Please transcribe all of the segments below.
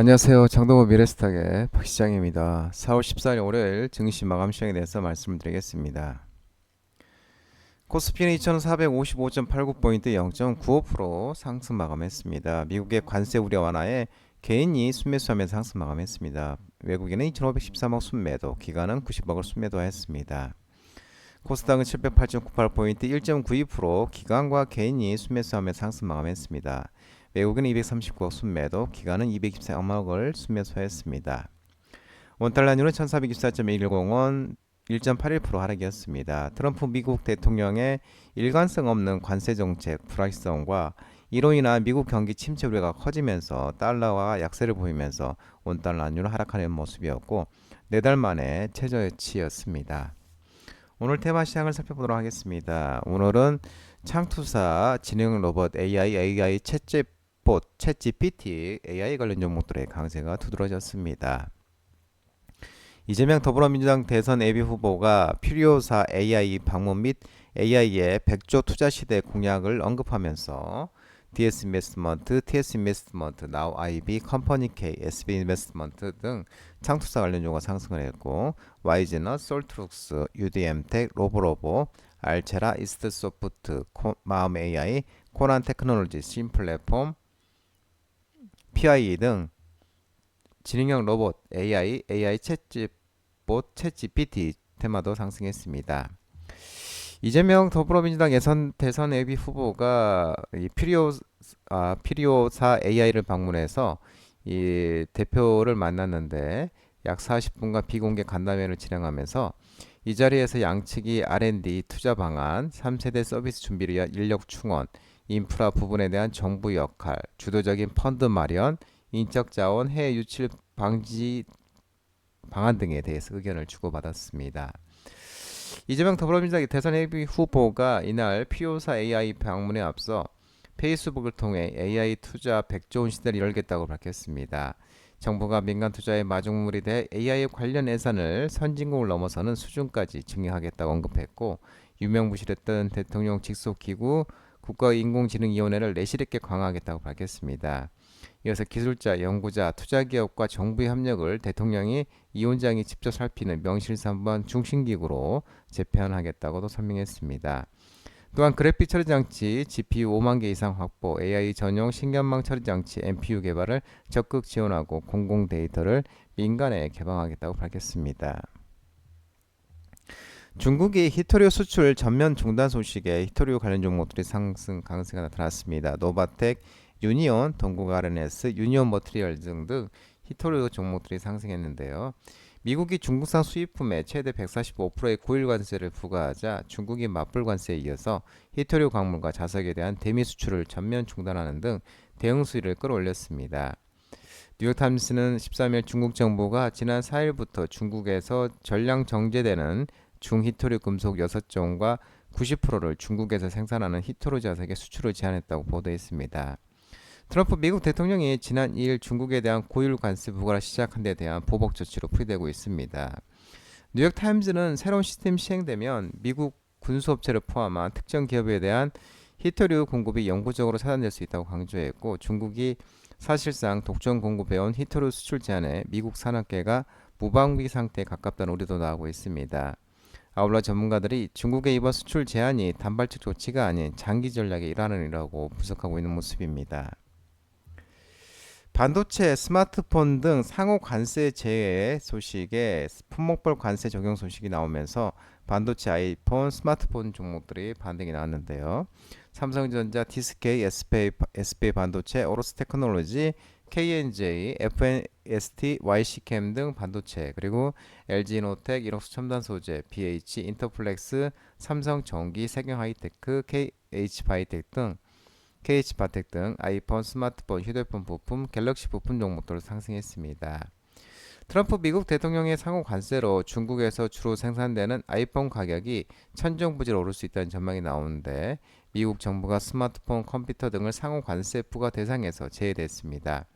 안녕하세요. 장동호 미래스탁의 박시장입니다. 4월 14일 월요일 증시 마감 시장에 대해서 말씀을 드리겠습니다. 코스피는 2455.89포인트 0.95% 상승 마감했습니다. 미국의 관세 우려 완화에 개인이 순매수하면서 상승 마감했습니다. 외국인은 2513억 순매도, 기관은 90억을 순매도했습니다. 코스닥은 708.98포인트 1.92% 기관과 개인이 순매수하면서 상승 마감했습니다. 외국인 239억 순매도, 기관은 224억을 순매수했습니다. 원달러율은 1424.110원 1.81% 하락이었습니다. 트럼프 미국 대통령의 일관성 없는 관세 정책 불확실성과 이로 인한 미국 경기 침체 우려가 커지면서 달러와 약세를 보이면서 원달러율은 하락하는 모습이었고 4달 만에 최저치였습니다. 오늘 테마 시장을 살펴보도록 하겠습니다. 오늘은 창투사, 지능 로봇, AI 챗 GPT, AI 관련 종목들의 강세가 두드러졌습니다. 이재명 더불어민주당 대선 예비 후보가 필요사 AI 방문 및 AI의 100조 투자 시대 공약을 언급하면서 DS 인베스트먼트, TS 인베스트먼트, 나우 IB, 컴퍼니 K, SB 인베스트먼트 등 창투사 관련 종가 상승을 했고 YG너, 솔트룩스, UDM텍, 로보로보, 알체라, 이스트소프트, 마음 AI, 코난 테크놀로지, 신플랫폼, PIE 등 지능형 로봇, AI 챗 GPT 테마도 상승했습니다. 이재명 더불어민주당 대선 예비 후보가 필요사 AI를 방문해서 이 대표를 만났는데 약 40분간 비공개 간담회를 진행하면서 이 자리에서 양측이 R&D 투자 방안, 3세대 서비스 준비를 위한 인력 충원, 인프라 부분에 대한 정부 역할, 주도적인 펀드 마련, 인적 자원 해외 유출 방지 방안 등에 대해서 의견을 주고받았습니다. 이재명 더불어민주당 대선 예비 후보가 이날 피오사 AI 방문에 앞서 페이스북을 통해 AI 투자 100조 원 시대를 열겠다고 밝혔습니다. 정부가 민간 투자의 마중물이 돼 AI 관련 예산을 선진국을 넘어서는 수준까지 증액하겠다고 언급했고 유명무실했던 대통령 직속기구 국가인공지능위원회를 내실 있게 강화하겠다고 밝혔습니다. 이어서 기술자, 연구자, 투자기업과 정부의 협력을 대통령이 이 원장이 직접 살피는 명실상부한 중심기구로 재편하겠다고도 설명했습니다. 또한 그래픽 처리 장치 GPU 5만 개 이상 확보, AI 전용 신경망 처리 장치 NPU 개발을 적극 지원하고 공공 데이터를 민간에 개방하겠다고 밝혔습니다. 중국이 히토류 수출 전면 중단 소식에 히토류 관련 종목들이 상승 강세가 나타났습니다. 노바텍, 유니온, 동국 R&S, 유니온 머티리얼 등 히토류 종목들이 상승했는데요. 미국이 중국산 수입품에 최대 145%의 고일 관세를 부과하자 중국이 맞불 관세에 이어서 히토류 광물과 자석에 대한 대미 수출을 전면 중단하는 등 대응 수위를 끌어올렸습니다. 뉴욕타임스는 13일 중국 정부가 지난 4일부터 중국에서 전량 정제되는 중히토류 금속 6종과 90%를 중국에서 생산하는 히토류 자석의 수출을 제한했다고 보도했습니다. 트럼프 미국 대통령이 지난 2일 중국에 대한 고율 관세 부과를 시작한 데 대한 보복 조치로 풀이되고 있습니다. 뉴욕타임즈는 새로운 시스템이 시행되면 미국 군수업체를 포함한 특정 기업에 대한 히토류 공급이 영구적으로 차단될 수 있다고 강조했고 중국이 사실상 독점 공급해온 히토류 수출 제한에 미국 산업계가 무방비 상태에 가깝다는 우려도 나오고 있습니다. 아울러 전문가들이 중국의 이번 수출 제한이 단발적 조치가 아닌 장기 전략의 일환이라고 분석하고 있는 모습입니다. 반도체, 스마트폰 등 상호 관세 제외 소식에 품목별 관세 적용 소식이 나오면서 반도체, 아이폰, 스마트폰 종목들이 반등이 나왔는데요. 삼성전자, TSK, SPA 반도체, 오로스 테크놀로지, KNJ, FNST, YC캠 등 반도체, 그리고 LG노텍, 이럭스 첨단소재, BH, 인터플렉스, 삼성전기, 세경하이테크, KH바이텍 등 KH바텍 등 아이폰, 스마트폰, 휴대폰 부품, 갤럭시 부품 종목들 상승했습니다. 트럼프 미국 대통령의 상호 관세로 중국에서 주로 생산되는 아이폰 가격이 천정부지로 오를 수 있다는 전망이 나오는데 미국 정부가 스마트폰, 컴퓨터 등을 상호 관세 부과 대상에서 제외됐습니다.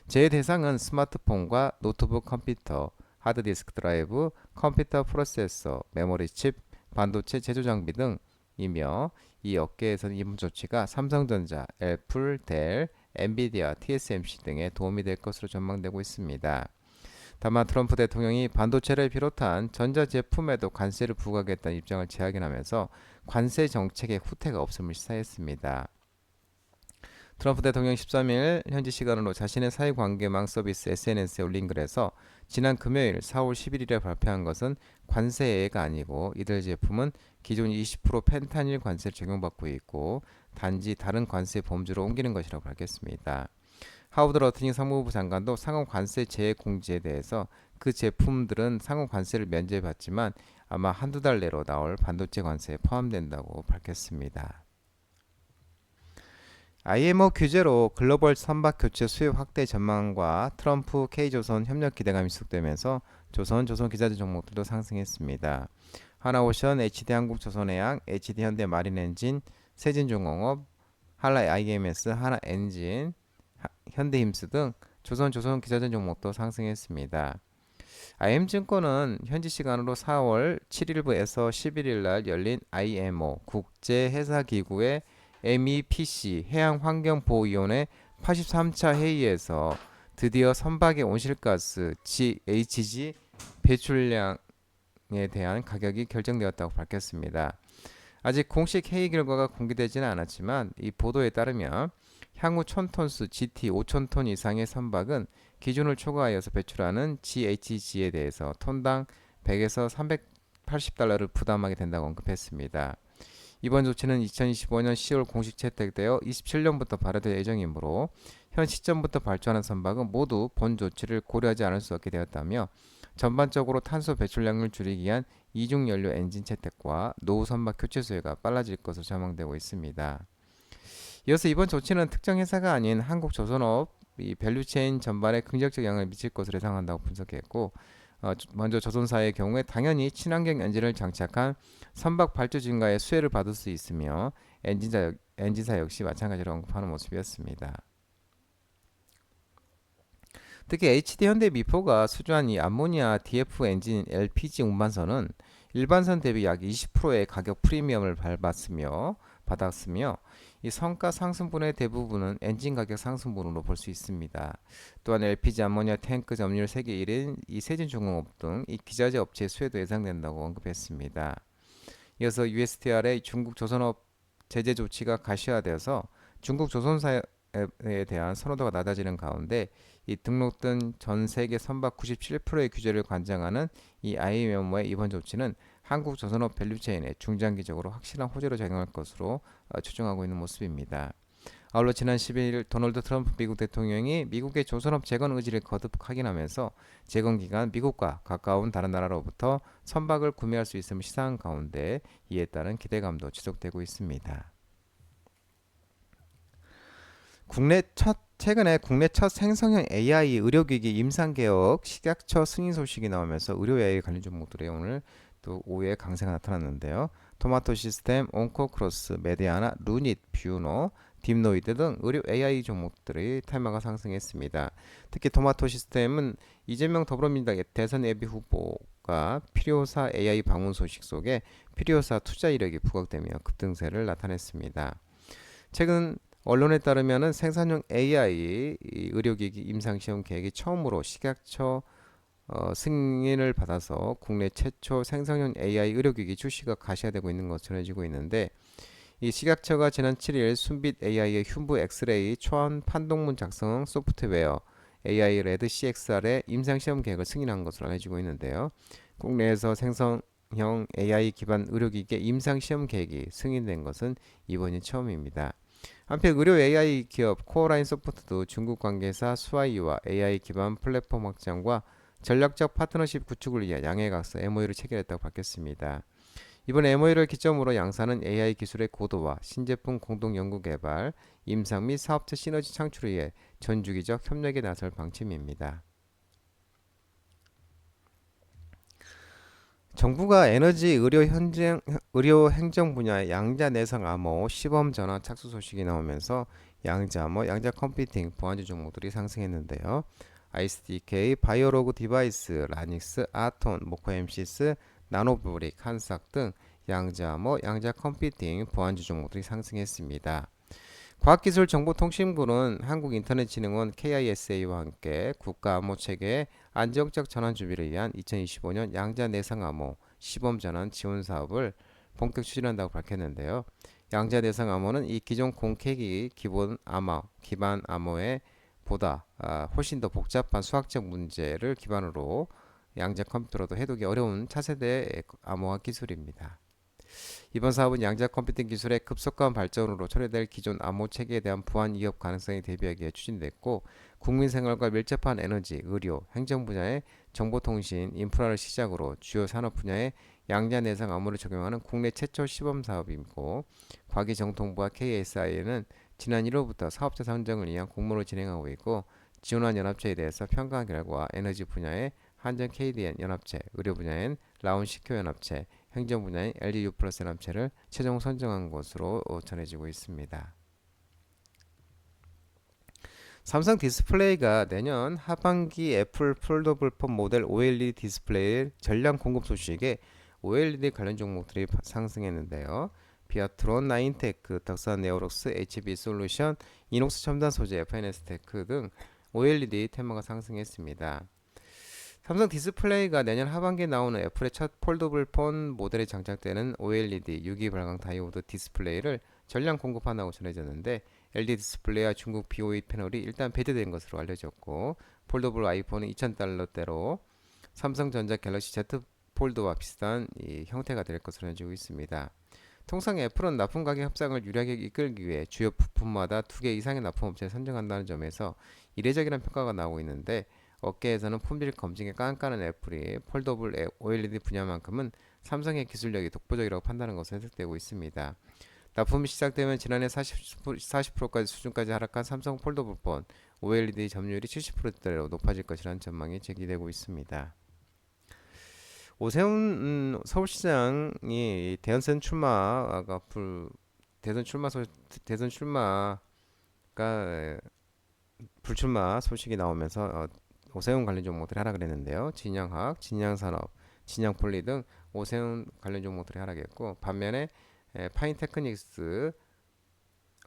제외 대상은 스마트폰과 노트북 컴퓨터, 하드디스크 드라이브, 컴퓨터 프로세서, 메모리 칩, 반도체 제조 장비 등이며 이 업계에서는 이번 조치가 삼성전자, 애플, 델, 엔비디아, TSMC 등에 도움이 될 것으로 전망되고 있습니다. 다만 트럼프 대통령이 반도체를 비롯한 전자제품에도 관세를 부과하겠다는 입장을 재확인하면서 관세 정책의 후퇴가 없음을 시사했습니다. 트럼프 대통령 13일 현지 시간으로 자신의 사회관계망 서비스 SNS에 올린 글에서 지난 금요일 4월 11일에 발표한 것은 관세예가 아니고 이들 제품은 기존 20% 펜타닐 관세를 적용받고 있고 단지 다른 관세 범주로 옮기는 것이라고 밝혔습니다. 하워드 러트닝 상무부 장관도 상호 관세 재해 공지에 대해서 그 제품들은 상호 관세를 면제받지만 아마 한두 달 내로 나올 반도체 관세에 포함된다고 밝혔습니다. IMO 규제로 글로벌 선박 교체 수요 확대 전망과 트럼프 K조선 협력 기대감이 지속되면서 조선기자재 종목들도 상승했습니다. 하나오션, HD한국조선해양, HD현대 마린엔진, 세진중공업, 한라 IMS, 하나엔진, 현대힘스 등 조선기자재 종목도 상승했습니다. IM증권은 현지 시간으로 4월 7일부에서 11일 날 열린 IMO 국제회사기구의 MEPC 해양환경보호위원회 83차 회의에서 드디어 선박의 온실가스 GHG 배출량에 대한 가격이 결정되었다고 밝혔습니다. 아직 공식 회의 결과가 공개되지는 않았지만 이 보도에 따르면 향후 1000톤수 GT 5000톤 이상의 선박은 기준을 초과하여서 배출하는 GHG에 대해서 톤당 100에서 380달러를 부담하게 된다고 언급했습니다. 이번 조치는 2025년 10월 공식 채택되어 27년부터 발효될 예정이므로 현 시점부터 발주하는 선박은 모두 본 조치를 고려하지 않을 수 없게 되었다며 전반적으로 탄소 배출량을 줄이기 위한 이중 연료 엔진 채택과 노후 선박 교체 수요가 빨라질 것으로 전망되고 있습니다. 이어서 이번 조치는 특정 회사가 아닌 한국조선업 이 밸류체인 전반에 긍정적 영향을 미칠 것으로 예상한다고 분석했고 먼저 조선사의 경우에 당연히 친환경 엔진을 장착한 선박 발주 증가의 수혜를 받을 수 있으며 엔진사 역시 마찬가지로 언급하는 모습이었습니다. 특히 HD 현대미포가 수주한 이 암모니아 DF 엔진 LPG 운반선은 일반선 대비 약 20%의 가격 프리미엄을 받았으며 이 성가 상승분의 대부분은 엔진 가격 상승분으로 볼 수 있습니다. 또한 LPG 암모니아 탱크 점유율 세계 1인 이 세진중공업 등 이 기자재 업체의 수혜도 예상된다고 언급했습니다. 이어서 USTR의 중국 조선업 제재 조치가 가시화되어서 중국 조선사에 대한 선호도가 낮아지는 가운데 이 등록된 전 세계 선박 97%의 규제를 관장하는 이 IMO의 이번 조치는 한국 조선업 밸류체인에 중장기적으로 확실한 호재로 작용할 것으로 추정하고 있는 모습입니다. 아울러 지난 12일 도널드 트럼프 미국 대통령이 미국의 조선업 재건 의지를 거듭 확인하면서 재건 기간 미국과 가까운 다른 나라로부터 선박을 구매할 수 있음을 시사한 가운데 이에 따른 기대감도 지속되고 있습니다. 최근에 국내 첫 생성형 AI 의료기기 임상개혁 식약처 승인 소식이 나오면서 의료 AI 관련 종목들의 오늘 또 오후에 강세가 나타났는데요. 토마토 시스템, 온코크로스, 메디아나, 루닛, 뷰노, 딥노이드 등 의료 AI 종목들의 테마가 상승했습니다. 특히 토마토 시스템은 이재명 더불어민주당 대선 예비 후보가 필요사 AI 방문 소식 속에 필요사 투자 이력이 부각되며 급등세를 나타냈습니다. 최근 언론에 따르면 생산형 AI 의료기기 임상시험 계획이 처음으로 식약처 승인을 받아서 국내 최초 생성형 AI 의료기기 출시가 가시화되고 있는 것으로 전해지고 있는데 이 식약처가 지난 7일 순빛 AI의 흉부 엑스레이 초안 판독문 작성 소프트웨어 AI 레드 CXR의 임상시험 계획을 승인한 것으로 알려지고 있는데요. 국내에서 생성형 AI 기반 의료기기의 임상시험 계획이 승인된 것은 이번이 처음입니다. 한편 의료 AI 기업 코어라인 소프트도 중국 관계사 수아이와 AI 기반 플랫폼 확장과 전략적 파트너십 구축을 위해 양해각서 MOU를 체결했다고 밝혔습니다. 이번 MOU를 기점으로 양사는 AI 기술의 고도화, 신제품 공동 연구 개발, 임상 및 사업체 시너지 창출을 위해 전주기적 협력에 나설 방침입니다. 정부가 에너지, 의료 행정 분야의 양자 내성 암호 시범 전환 착수 소식이 나오면서 양자 암호, 양자 컴퓨팅, 보안주 종목들이 상승했는데요. ISDK, 바이오로그 디바이스, 라닉스, 아톤, 모코 엠시스, 나노브릭, 한삭 등 양자 암호, 양자 컴퓨팅, 보안주 종목들이 상승했습니다. 과학기술정보통신부는 한국인터넷진흥원 KISA와 함께 국가암호체계 안정적 전환 준비를 위한 2025년 양자 내성 암호 시범 전환 지원 사업을 본격 추진한다고 밝혔는데요. 양자 내성 암호는 이 기존 공캐기 기본 암호 기반 암호에 보다 훨씬 더 복잡한 수학적 문제를 기반으로 양자 컴퓨터로도 해독이 어려운 차세대 암호화 기술입니다. 이번 사업은 양자 컴퓨팅 기술의 급속한 발전으로 초래될 기존 암호 체계에 대한 보안 위협 가능성에 대비하기 위해 추진됐고, 국민 생활과 밀접한 에너지, 의료, 행정 분야의 정보통신, 인프라를 시작으로 주요 산업 분야에 양자 내성 암호를 적용하는 국내 최초 시범 사업이고, 과기정통부와 KSI는 지난 1월부터 사업자 선정을 위한 공모를 진행하고 있고, 지원한 연합체에 대해서 평가한 결과 에너지 분야의 한전 KDN 연합체, 의료 분야엔 라온 시큐 연합체, 행정 분야의 LGU 플러스 연합체를 최종 선정한 것으로 전해지고 있습니다. 삼성 디스플레이가 내년 하반기 애플 폴더블 폰 모델 OLED 디스플레이 전량 공급 소식에 OLED 관련 종목들이 상승했는데요. 비아트론, 나인테크, 덕산 네오록스, HB 솔루션, 이녹스 첨단 소재, FNS테크 등 OLED 테마가 상승했습니다. 삼성 디스플레이가 내년 하반기에 나오는 애플의 첫 폴더블 폰 모델에 장착되는 OLED 유기 발광 다이오드 디스플레이를 전량 공급한다고 전해졌는데, LG 디스플레이와 중국 BOE 패널이 일단 배제된 것으로 알려졌고, 폴더블 아이폰은 2,000달러대로 삼성전자 갤럭시 Z 폴드와 비슷한 이 형태가 될 것으로 알려지고 있습니다. 통상 애플은 납품 가격 협상을 유리하게 이끌기 위해 주요 부품마다 2개 이상의 납품업체를 선정한다는 점에서 이례적이라는 평가가 나오고 있는데, 업계에서는 품질 검증에 깐깐한 애플이 폴더블 OLED 분야만큼은 삼성의 기술력이 독보적이라고 판단하는 것으로 해석되고 있습니다. 납품이 시작되면 지난해 40%까지 수준까지 하락한 삼성 폴더블 폰 OLED 점유율이 70%대로 높아질 것이라는 전망이 제기되고 있습니다. 오세훈 서울시장이 대선 출마가 대선 출마가 불출마 소식이 나오면서 오세훈 관련 종목들이 하락을 했는데요. 진양학, 진양산업, 진양폴리 등 오세훈 관련 종목들이 하락했고, 반면에 파인테크닉스,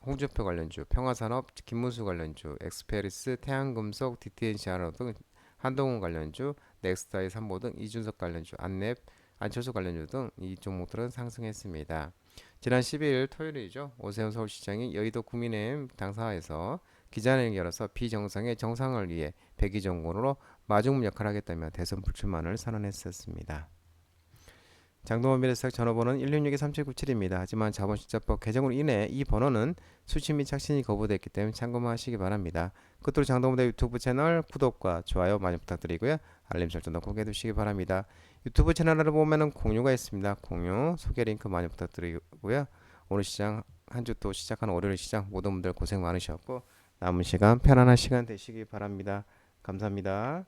홍준표 관련주, 평화산업, 김문수 관련주, 엑스페리스, 태양금속, DTNCR 등 한동훈 관련주, 넥스타이 삼보 등 이준석 관련주, 안랩, 안철수 관련주 등 이 종목들은 상승했습니다. 지난 12일 토요일이죠. 오세훈 서울시장이 여의도 국민의힘 당사에서 기자회견을 열어서 비정상의 정상을 위해 백의정권으로 마중물 역할을 하겠다며 대선 불출마를 선언했었습니다. 장동원 미래석 전화번호는 166-3797입니다. 하지만 자본시장법 개정으로 인해 이 번호는 수신 및 착신이 거부됐기 때문에 참고만 하시기 바랍니다. 끝으로 장동원의 유튜브 채널 구독과 좋아요 많이 부탁드리고요. 알림 설정도 꼭 해두시기 바랍니다. 유튜브 채널을 보면은 공유가 있습니다. 공유, 소개 링크 많이 부탁드리고요. 오늘 시장 한 주 또 시작한 월요일 시장 모든 분들 고생 많으셨고, 남은 시간 편안한 시간 되시기 바랍니다. 감사합니다.